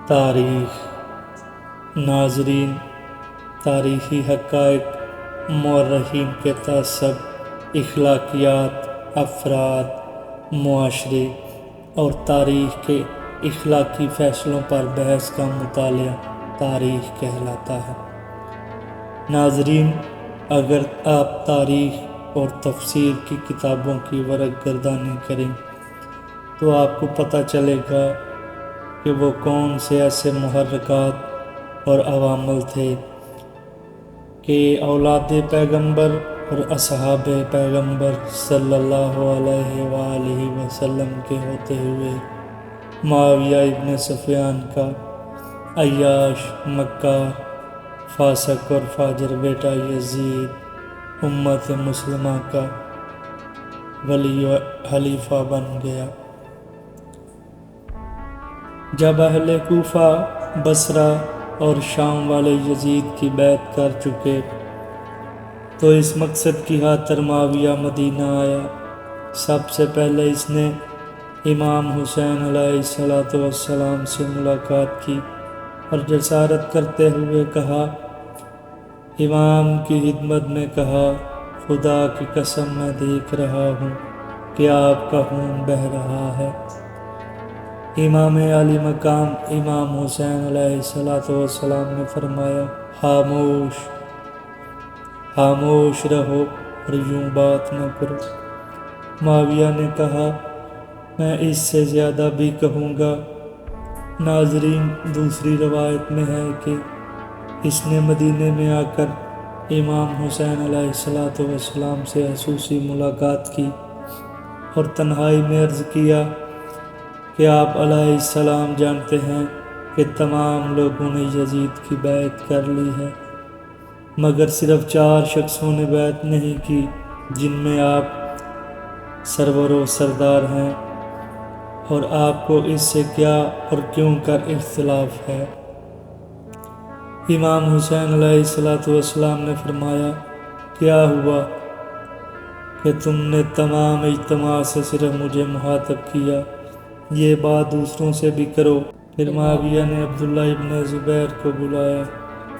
تاریخ۔ ناظرین، تاریخی حقائق، مورخین کے تعصب، اخلاقیات، افراد، معاشرے اور تاریخ کے اخلاقی فیصلوں پر بحث کا مطالعہ تاریخ کہلاتا ہے۔ ناظرین، اگر آپ تاریخ اور تفسیر کی کتابوں کی ورق گردانی کریں تو آپ کو پتہ چلے گا کہ وہ کون سے ایسے محرکات اور عوامل تھے کہ اولاد پیغمبر اور اصحاب پیغمبر صلی اللہ علیہ وآلہ وسلم کے ہوتے ہوئے معاویہ ابن سفیان کا عیاش، مکار، فاسق اور فاجر بیٹا یزید امت مسلمہ کا ولی و خلیفہ بن گیا۔ جب اہل کوفہ، بصرہ اور شام والے یزید کی بیعت کر چکے تو اس مقصد کی خاطر معاویہ مدینہ آیا۔ سب سے پہلے اس نے امام حسین علیہ السلام سے ملاقات کی اور جسارت کرتے ہوئے کہا، امام کی خدمت میں کہا، خدا کی قسم میں دیکھ رہا ہوں کہ آپ کا خون بہہ رہا ہے۔ امام علی مقام امام حسین علیہ السلام نے فرمایا، خاموش خاموش رہو اور یوں بات نہ کرو۔ معاویہ نے کہا، میں اس سے زیادہ بھی کہوں گا۔ ناظرین، دوسری روایت میں ہے کہ اس نے مدینے میں آ کر امام حسین علیہ السلام سے خصوصی ملاقات کی اور تنہائی میں عرض کیا کہ آپ علیہ السلام جانتے ہیں کہ تمام لوگوں نے یزید کی بیعت کر لی ہے، مگر صرف 4 شخصوں نے بیعت نہیں کی جن میں آپ سرور و سردار ہیں، اور آپ کو اس سے کیا اور کیوں کر اختلاف ہے؟ امام حسین علیہ السلام نے فرمایا، کیا ہوا کہ تم نے تمام اجتماع سے صرف مجھے مخاطب کیا؟ یہ بات دوسروں سے بھی کرو۔ پھر معاویہ نے عبداللہ ابن زبیر کو بلایا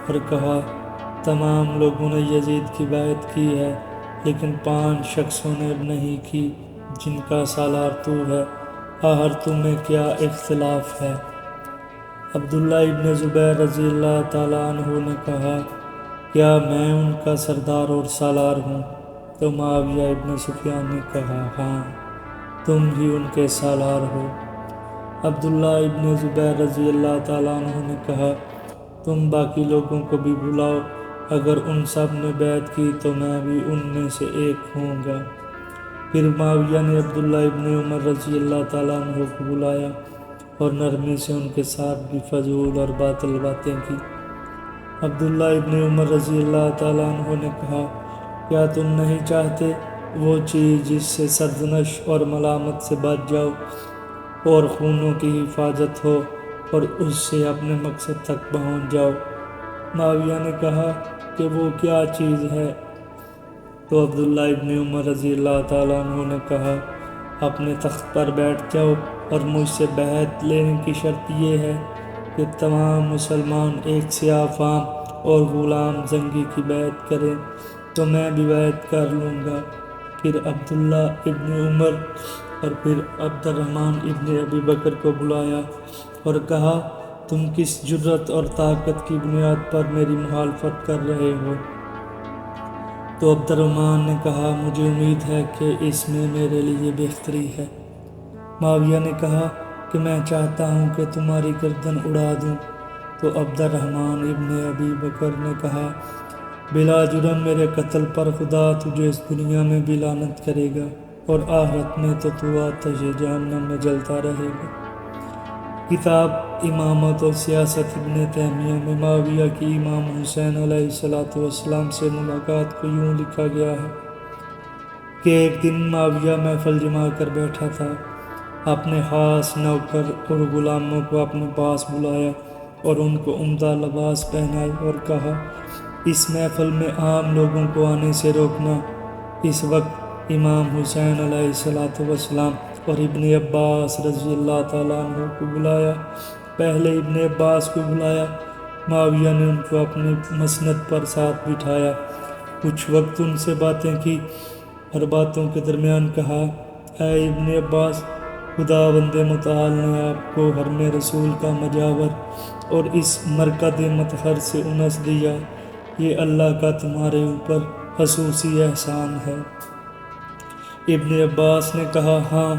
اور کہا، تمام لوگوں نے یزید کی بیعت کی ہے لیکن 5 شخصوں نے نہیں کی جن کا سالار تو ہے، آخر تمہیں کیا اختلاف ہے؟ عبداللہ ابن زبیر رضی اللہ تعالیٰ عنہ نے کہا، کیا میں ان کا سردار اور سالار ہوں؟ تو معاویہ ابن سفیان نے کہا، ہاں، تم ہی ان کے سالار ہو۔ عبداللہ ابن زبیر رضی اللہ تعالیٰ عنہ نے کہا، تم باقی لوگوں کو بھی بلاؤ، اگر ان سب نے بیعت کی تو میں بھی ان میں سے ایک ہوں گا۔ پھر معاویہ نے عبداللہ ابن عمر رضی اللہ تعالیٰ عنہ کو بلایا اور نرمی سے ان کے ساتھ بھی فضول اور باطل باتیں کی۔ عبداللہ ابن عمر رضی اللہ تعالیٰ عنہ نے کہا، کیا تم نہیں چاہتے وہ چیز جس سے سرزنش اور ملامت سے بچ جاؤ اور خونوں کی حفاظت ہو اور اس سے اپنے مقصد تک پہنچ جاؤ؟ معاویہ نے کہا کہ وہ کیا چیز ہے؟ تو عبداللہ ابن عمر رضی اللہ تعالیٰ عنہ نے کہا، اپنے تخت پر بیٹھ جاؤ اور مجھ سے بیعت لینے کی شرط یہ ہے کہ تمام مسلمان ایک سیاہ فام اور غلام زنگی کی بیعت کریں تو میں بھی بیعت کر لوں گا۔ پھر عبداللہ ابن عمر اور پھر عبد الرحمن ابن ابی بکر کو بلایا اور کہا، تم کس جرأت اور طاقت کی بنیاد پر میری مخالفت کر رہے ہو؟ تو عبد الرحمن نے کہا، مجھے امید ہے کہ اس میں میرے لیے بہتری ہے۔ معاویہ نے کہا کہ میں چاہتا ہوں کہ تمہاری گردن اڑا دوں۔ تو عبد الرحمن ابن ابی بکر نے کہا، بلا جرم میرے قتل پر خدا تجھے اس دنیا میں بھی لعنت کرے گا اور آخرت میں تو آتش جہنم میں جلتا رہے گا۔ کتاب امامت و سیاست ابن تیمیہ میں معاویہ کی امام حسین علیہ السلام سے ملاقات کو یوں لکھا گیا ہے کہ ایک دن معاویہ محفل جما کر بیٹھا تھا، اپنے خاص نوکر اور غلاموں کو اپنے پاس بلایا اور ان کو عمدہ لباس پہنائے اور کہا، اس محفل میں عام لوگوں کو آنے سے روکنا۔ اس وقت امام حسین علیہ السلام اور ابن عباس رضی اللہ تعالیٰ عنہ کو بلایا پہلے ابن عباس کو بلایا۔ معاویہ نے ان کو اپنے مسند پر ساتھ بٹھایا، کچھ وقت ان سے باتیں کی اور باتوں کے درمیان کہا: اے ابن عباس، خداوند متعال نے آپ کو حرم رسول کا مجاور اور اس مرکد مطہر سے انس دیا، یہ اللہ کا تمہارے اوپر خصوصی احسان ہے۔ ابن عباس نے کہا: ہاں،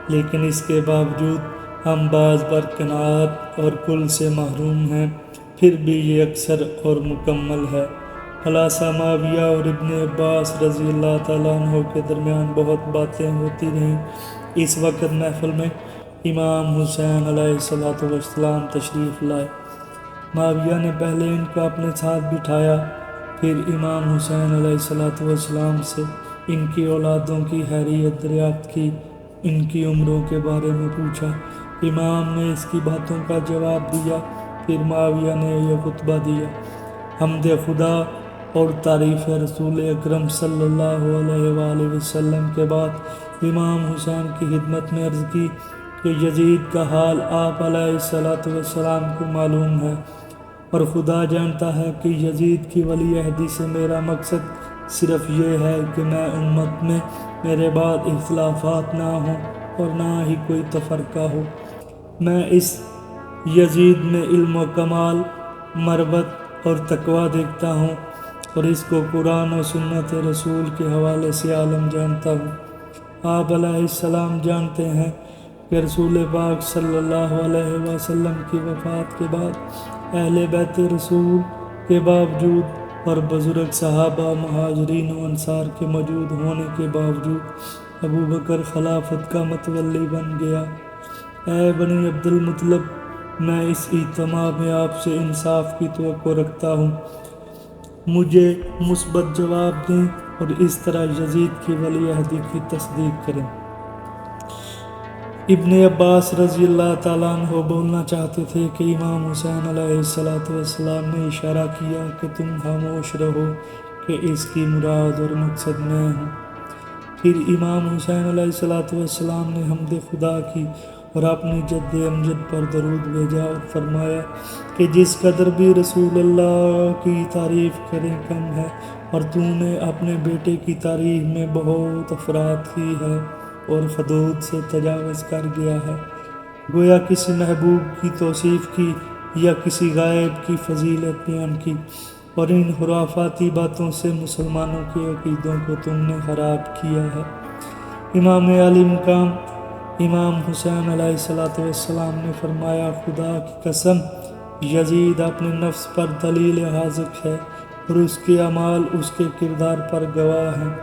لیکن اس کے باوجود ہم بعض برکنات اور کل سے محروم ہیں، پھر بھی یہ اکثر اور مکمل ہے۔ خلاصہ معاویہ اور ابن عباس رضی اللہ تعالیٰ عنہ کے درمیان بہت باتیں ہوتی رہیں۔ اس وقت محفل میں امام حسین علیہ السلام تشریف لائے۔ معاویہ نے پہلے ان کو اپنے ساتھ بٹھایا، پھر امام حسین علیہ السلام سے ان کی اولادوں کی حیثیت دریافت کی، ان کی عمروں کے بارے میں پوچھا۔ امام نے اس کی باتوں کا جواب دیا، پھر معاویہ نے یہ خطبہ دیا: حمد خدا اور تعریف رسول اکرم صلی اللہ علیہ وآلہ وسلم کے بعد امام حسین کی خدمت میں عرض کی کہ یزید کا حال آپ علیہ السلام کو معلوم ہے، اور خدا جانتا ہے کہ یزید کی ولی عہدی سے میرا مقصد صرف یہ ہے کہ میں امت میں میرے بعد اختلافات نہ ہوں اور نہ ہی کوئی تفرقہ ہو۔ میں اس یزید میں علم و کمال، مروت اور تقویٰ دیکھتا ہوں، اور اس کو قرآن و سنت رسول کے حوالے سے عالم جانتا ہوں۔ آپ علیہ السلام جانتے ہیں کہ رسول پاک صلی اللہ علیہ وسلم کی وفات کے بعد اہل بیت رسول کے باوجود اور بزرگ صحابہ مہاجرین و انصار کے موجود ہونے کے باوجود ابو بکر خلافت کا متولی بن گیا۔ اے بنی عبد المطلب، میں اس اجتماع میں آپ سے انصاف کی توقع رکھتا ہوں، مجھے مثبت جواب دیں اور اس طرح یزید کی ولی عہدی کی تصدیق کریں۔ ابن عباس رضی اللہ تعالیٰ عنہ بولنا چاہتے تھے کہ امام حسین علیہ السلام نے اشارہ کیا کہ تم خاموش رہو کہ اس کی مراد اور مقصد میں ہوں۔ پھر امام حسین علیہ السلام نے حمد خدا کی اور اپنی جد امجد پر درود بھیجا اور فرمایا کہ جس قدر بھی رسول اللہ کی تعریف کریں کم ہے، اور تو نے اپنے بیٹے کی تعریف میں بہت افراد کی ہے اور حدود سے تجاوز کر گیا ہے، گویا کسی محبوب کی توصیف کی یا کسی غائب کی فضیلت بیان کی، اور ان خرافاتی باتوں سے مسلمانوں کے عقیدوں کو تم نے خراب کیا ہے۔ امام علی مقام امام حسین علیہ السلام نے فرمایا: خدا کی قسم، یزید اپنے نفس پر دلیل حاذق ہے اور اس کے اعمال اس کے کردار پر گواہ ہیں۔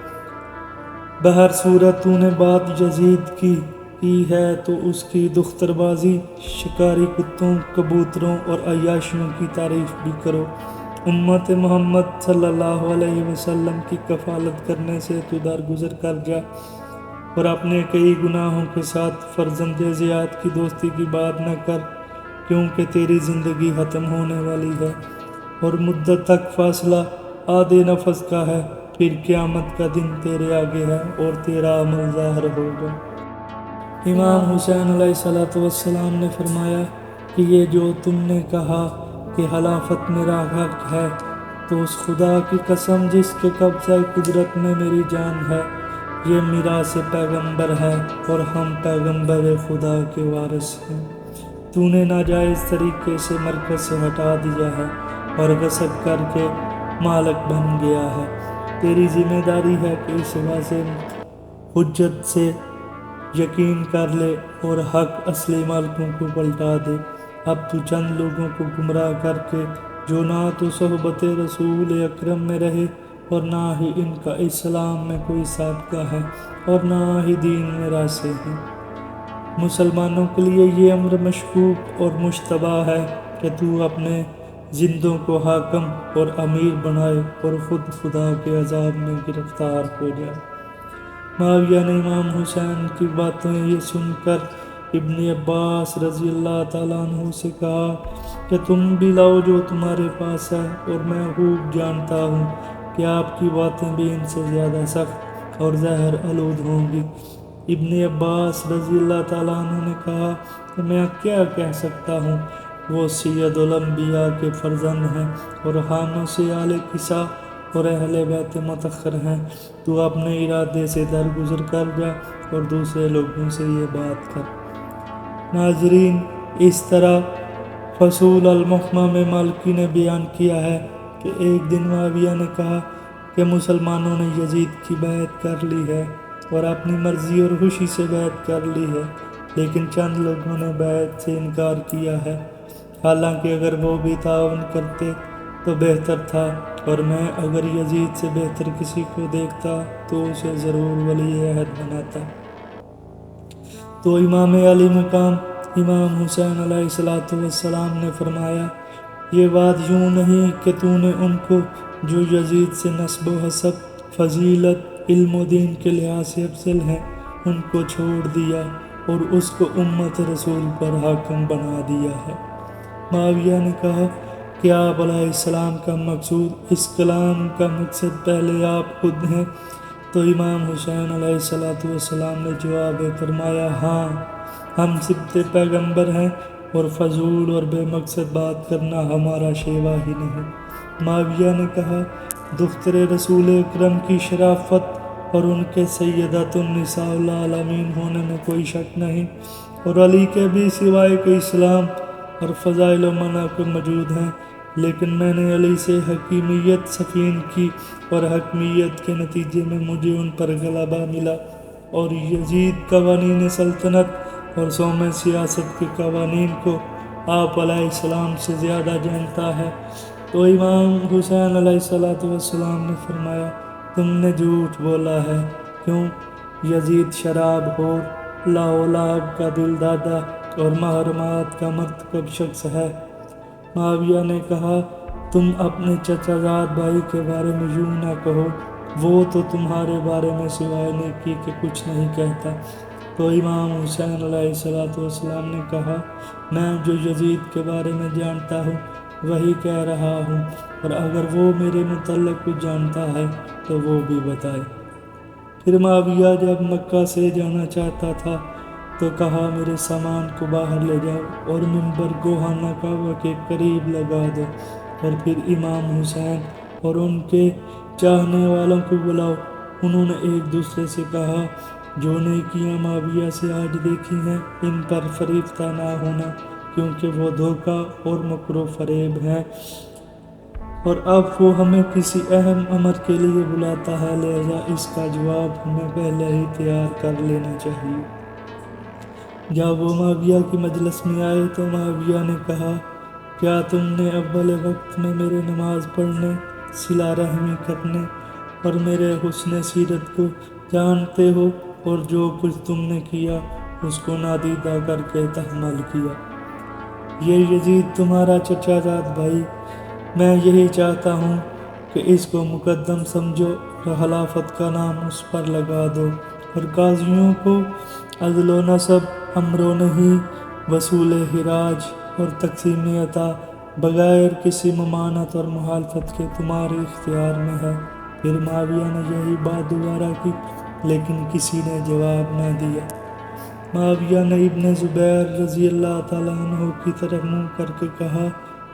بہر صورت تو نے بات یزید کی ہے تو اس کی دختر بازی، شکاری کتوں، کبوتروں اور عیاشیوں کی تعریف بھی کرو۔ امت محمد صلی اللہ علیہ وسلم کی کفالت کرنے سے تو درگزر کر جا اور اپنے کئی گناہوں کے ساتھ فرزند زیاد کی دوستی کی بات نہ کر، کیونکہ تیری زندگی ختم ہونے والی ہے اور مدت تک فاصلہ آدھے نفس کا ہے، پھر قیامت کا دن تیرے آگے ہے اور تیرا عمل ظاہر ہوگا۔ امام حسین علیہ السلام نے فرمایا کہ یہ جو تم نے کہا کہ خلافت میرا حق ہے، تو اس خدا کی قسم جس کے قبضہ قدرت میں میری جان ہے، یہ میراث پیغمبر ہے اور ہم پیغمبر خدا کے وارث ہیں۔ تو نے ناجائز طریقے سے مرکز سے ہٹا دیا ہے اور غصب کر کے مالک بن گیا ہے۔ تیری ذمہ داری ہے کہ اس واضح حجت سے یقین کر لے اور حق اصلی مالکوں کو پلٹا دے۔ اب تو چند لوگوں کو گمراہ کر کے، جو نہ تو صحبت رسول اکرم میں رہے اور نہ ہی ان کا اسلام میں کوئی سابقہ ہے اور نہ ہی دین میں راسے ہیں۔ مسلمانوں کے لیے یہ امر مشکوک اور مشتبہ ہے کہ تو اپنے زندوں کو حاکم اور امیر بنائے اور خود خدا کے عذاب میں گرفتار ہو جائے۔ معاویہ نے امام حسین کی باتیں یہ سن کر ابن عباس رضی اللہ تعالیٰ عنہ سے کہا کہ تم بھی لاؤ جو تمہارے پاس ہے، اور میں خوب جانتا ہوں کہ آپ کی باتیں بھی ان سے زیادہ سخت اور زہر آلود ہوں گی۔ ابن عباس رضی اللہ تعالیٰ عنہ نے کہا کہ میں کیا کہہ سکتا ہوں، وہ سید الانبیاء کے فرزند ہیں اور حاموں سے آل کسا اور اہل بیت مطہر ہیں۔ تو اپنے ارادے سے درگزر کر جا اور دوسرے لوگوں سے یہ بات کر۔ ناظرین، اس طرح فصول المحکمہ میں مالکی نے بیان کیا ہے کہ ایک دن معاویہ نے کہا کہ مسلمانوں نے یزید کی بیعت کر لی ہے اور اپنی مرضی اور خوشی سے بیعت کر لی ہے، لیکن چند لوگوں نے بیعت سے انکار کیا ہے، حالانکہ اگر وہ بھی تعاون کرتے تو بہتر تھا، اور میں اگر یزید سے بہتر کسی کو دیکھتا تو اسے ضرور ولی عہد بناتا۔ تو امام علی مقام امام حسین علیہ السلام نے فرمایا، یہ بات یوں نہیں کہ تو نے ان کو جو یزید سے نسب و حسب، فضیلت، علم و دین کے لحاظ سے افضل ہیں، ان کو چھوڑ دیا اور اس کو امت رسول پر حاکم بنا دیا ہے۔ معاویہ نے کہا کہ آپ علیہ السلام کا مقصود، اس کلام کا مقصد پہلے آپ خود ہیں؟ تو امام حسین علیہ السلام نے جواب فرمایا، ہاں، ہم سبط پیغمبر ہیں اور فضول اور بے مقصد بات کرنا ہمارا شیوا ہی نہیں۔ معاویہ نے کہا، دختر رسول اکرم کی شرافت اور ان کے سیدۃ النساء العالمین ہونے میں کوئی شک نہیں، اور علی کے بھی سوائے کے اسلام اور فضائل و مناقب موجود ہیں، لیکن میں نے علی سے حکیمیت سفین کی اور حکمیت کے نتیجے میں مجھے ان پر غلبہ ملا، اور یزید قوانین سلطنت اور سوم سیاست کے قوانین کو آپ علیہ السلام سے زیادہ جانتا ہے۔ تو امام حسین علیہ السلام نے فرمایا، تم نے جھوٹ بولا ہے، کیوں؟ یزید شراب خور، لاولاب کا دل دادا اور محرمات کا مرتکب شخص ہے۔ معاویہ نے کہا، تم اپنے چچا زاد بھائی کے بارے میں یوں نہ کہو، وہ تو تمہارے بارے میں سوائے نیکی کے کچھ نہیں کہتا۔ تو امام حسین علیہ السلام نے کہا، میں جو یزید کے بارے میں جانتا ہوں وہی کہہ رہا ہوں، اور اگر وہ میرے متعلق کچھ جانتا ہے تو وہ بھی بتائے۔ پھر معاویہ جب مکہ سے جانا چاہتا تھا تو کہا، میرے سامان کو باہر لے جاؤ اور منبر گوہانہ کعبہ کے قریب لگا دو، اور پھر امام حسین اور ان کے چاہنے والوں کو بلاؤ۔ انہوں نے ایک دوسرے سے کہا، جو نیکیاں معاویہ سے آج دیکھی ہیں ان پر فریفتہ نہ ہونا، کیونکہ وہ دھوکہ اور مکر و فریب ہیں، اور اب وہ ہمیں کسی اہم امر کے لیے بلاتا ہے، لہذا اس کا جواب ہمیں پہلے ہی تیار کر لینا چاہیے۔ جب وہ معاویہ کی مجلس میں آئے تو معاویہ نے کہا، کیا تم نے اول وقت میں میرے نماز پڑھنے، صلہ رحمی کرنے اور میرے حسن سیرت کو جانتے ہو، اور جو کچھ تم نے کیا اس کو نادیدہ کر کے تحمل کیا؟ یہ یزید تمہارا چچا زاد بھائی، میں یہی چاہتا ہوں کہ اس کو مقدم سمجھو اور خلافت کا نام اس پر لگا دو، اور قاضیوں کو عدل و نصب، امر و نہی، وصول خراج اور تقسیم عطا بغیر کسی ممانعت اور مخالفت کے تمہارے اختیار میں ہے۔ پھر معاویہ نے یہی بات دوبارہ کی، لیکن کسی نے جواب نہ دیا۔ معاویہ نے ابن زبیر رضی اللہ تعالیٰ عنہ کی طرف منہ کر کے کہا،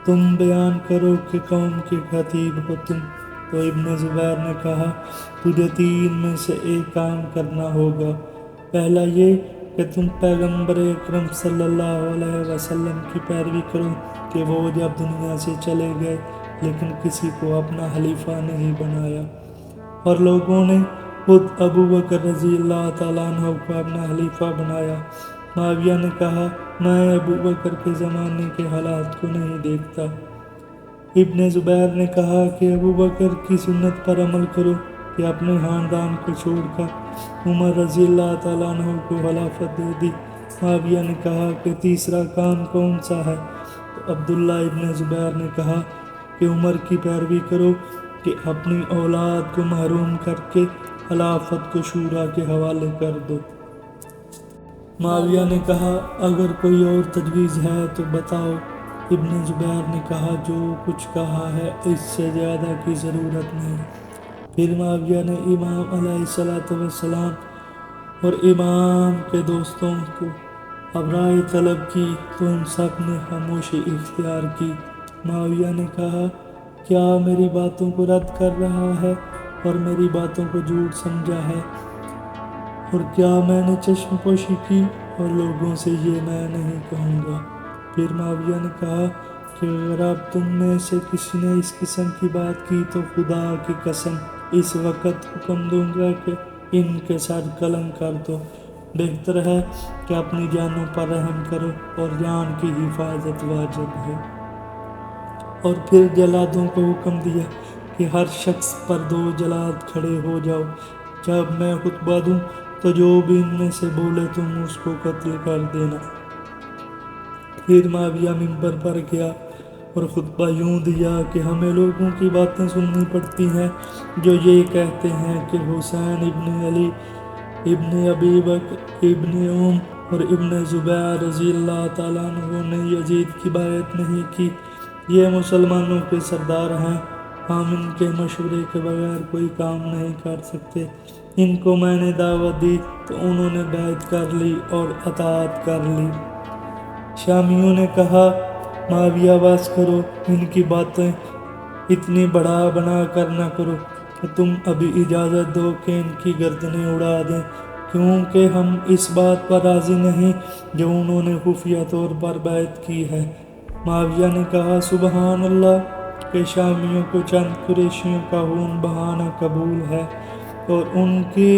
تم بیان کرو کہ قوم کے خطیب ہو تم۔ تو ابن زبیر نے کہا، تجھے 3 میں سے ایک کام کرنا ہوگا، پہلا یہ کہ تم پیغمبر اکرم صلی اللہ علیہ وسلم کی پیروی کرو کہ وہ جب دنیا سے چلے گئے لیکن کسی کو اپنا خلیفہ نہیں بنایا، اور لوگوں نے خود ابو بکر رضی اللہ تعالیٰ عنہ کو اپنا خلیفہ بنایا۔ معاویہ نے کہا، میں ابو بکر کے زمانے کے حالات کو نہیں دیکھتا۔ ابن زبیر نے کہا کہ ابو بکر کی سنت پر عمل کرو کہ اپنے خاندان کو چھوڑ کر عمر رضی اللہ تعالیٰ عنہ کو خلافت دے دی۔ معاویہ نے کہا کہ تیسرا کام کون سا ہے؟ تو عبداللہ ابن زبیر نے کہا کہ عمر کی پیروی کرو کہ اپنی اولاد کو محروم کر کے خلافت کو شورا کے حوالے کر دو۔ معاویہ نے کہا، اگر کوئی اور تجویز ہے تو بتاؤ۔ ابن زبیر نے کہا، جو کچھ کہا ہے اس سے زیادہ کی ضرورت نہیں۔ پھر معاویہ نے امام علیہ السلام اور امام کے دوستوں کو اب رائے طلب کی تو ان سب نے خاموشی اختیار کی۔ معاویہ نے کہا، کیا میری باتوں کو رد کر رہا ہے اور میری باتوں کو جھوٹ سمجھا ہے؟ اور کیا میں نے چشم پوشی کی اور لوگوں سے یہ میں نہیں کہوں گا؟ پھر معاویہ نے کہا کہ اگر اب تم میں سے کسی نے اس قسم کی بات کی تو خدا کی قسم اس وقت حکم دوں گا کہ ان کے سر قلم کر دو۔ بہتر ہے کہ اپنی جانوں پر رحم کرو اور جان کی حفاظت واجب ہے۔ اور پھر جلادوں کو حکم دیا کہ ہر شخص پر 2 جلاد کھڑے ہو جاؤ۔ جب میں خطبہ دوں تو جو بھی ان میں سے بولے تم اس کو قتل کر دینا۔ پھر معاویہ منبر پر گیا اور خطبہ یوں دیا کہ ہمیں لوگوں کی باتیں سننی پڑتی ہیں جو یہ کہتے ہیں کہ حسین ابن علی ابن ابی بکر ابن اور ابن زبیر رضی اللہ تعالیٰ عنہ نے یزید کی بیعت نہیں کی۔ یہ مسلمانوں کے سردار ہیں، ہم ان کے مشورے کے بغیر کوئی کام نہیں کر سکتے۔ ان کو میں نے دعوت دی تو انہوں نے بیعت کر لی اور اطاعت کر لی۔ شامیوں نے کہا، معاویہ بس کرو، ان کی باتیں اتنی بڑا بنا کر نہ کرو کہ تم ابھی اجازت دو کہ ان کی گردنیں اڑا دیں، کیونکہ ہم اس بات پر راضی نہیں جو انہوں نے خفیہ طور پر بیعت کی ہے۔ معاویہ نے کہا، سبحان اللہ، کہ شامیوں کو چند قریشیوں کا خون بہانا قبول ہے اور ان کے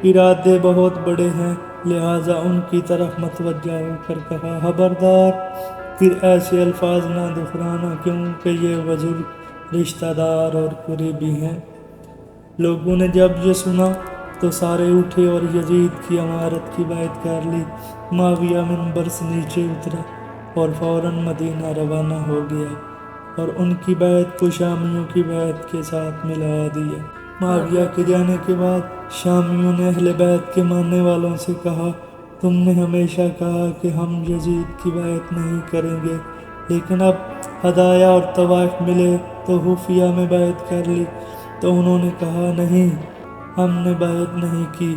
ارادے بہت بڑے ہیں، لہٰذا ان کی طرف متوجہ ہو کر کہا، خبردار، پھر ایسے الفاظ نہ دہرانا کیونکہ یہ بزرگ رشتہ دار اور قریبی ہیں۔ لوگوں نے جب یہ سنا تو سارے اٹھے اور یزید کی امارت کی بیعت کر لی۔ معاویہ منبر سے نیچے اترا اور فوراً مدینہ روانہ ہو گیا اور ان کی بیعت کو شامیوں کی بیعت کے ساتھ ملا دیا۔ معاویہ کے جانے کے بعد شامیوں نے اہل بیت کے ماننے والوں سے کہا، تم نے ہمیشہ کہا کہ ہم یزید کی بیعت نہیں کریں گے، لیکن اب ہدایہ اور طوائف ملے تو خفیہ میں بیعت کر لی۔ تو انہوں نے کہا، نہیں، ہم نے بیعت نہیں کی،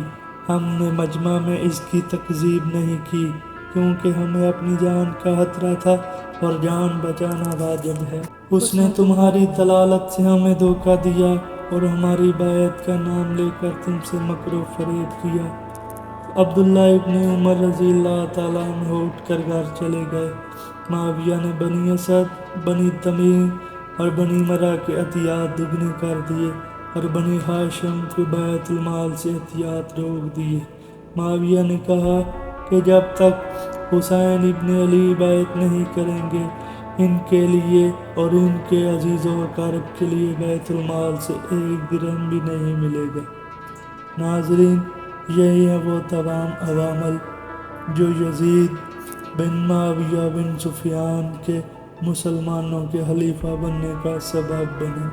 ہم نے مجمع میں اس کی تکذیب نہیں کی، کیونکہ ہمیں اپنی جان کا خطرہ تھا اور جان بچانا واجب ہے۔ اس نے تمہاری دلالت سے ہمیں دھوکہ دیا اور ہماری بیعت کا نام لے کر تم سے مکر و فریب کیا۔ عبداللہ ابن عمر رضی اللہ تعالیٰ عنہ اٹھ کر گھر چلے گئے۔ معاویہ نے بنی اسد، بنی تمیم اور بنی مرہ کے عطیات دگنے کر دیے اور بنی ہاشم کو بیت المال سے عطیات روک دیے۔ معاویہ نے کہا کہ جب تک حسین ابن علی بیعت نہیں کریں گے، ان کے لیے اور ان کے عزیز و اقارب کے لیے بیت المال سے 1 درہم بھی نہیں ملے گا۔ ناظرین، یہی ہے وہ تمام عوامل جو یزید بن معاویہ بن سفیان کے مسلمانوں کے خلیفہ بننے کا سبب بنے۔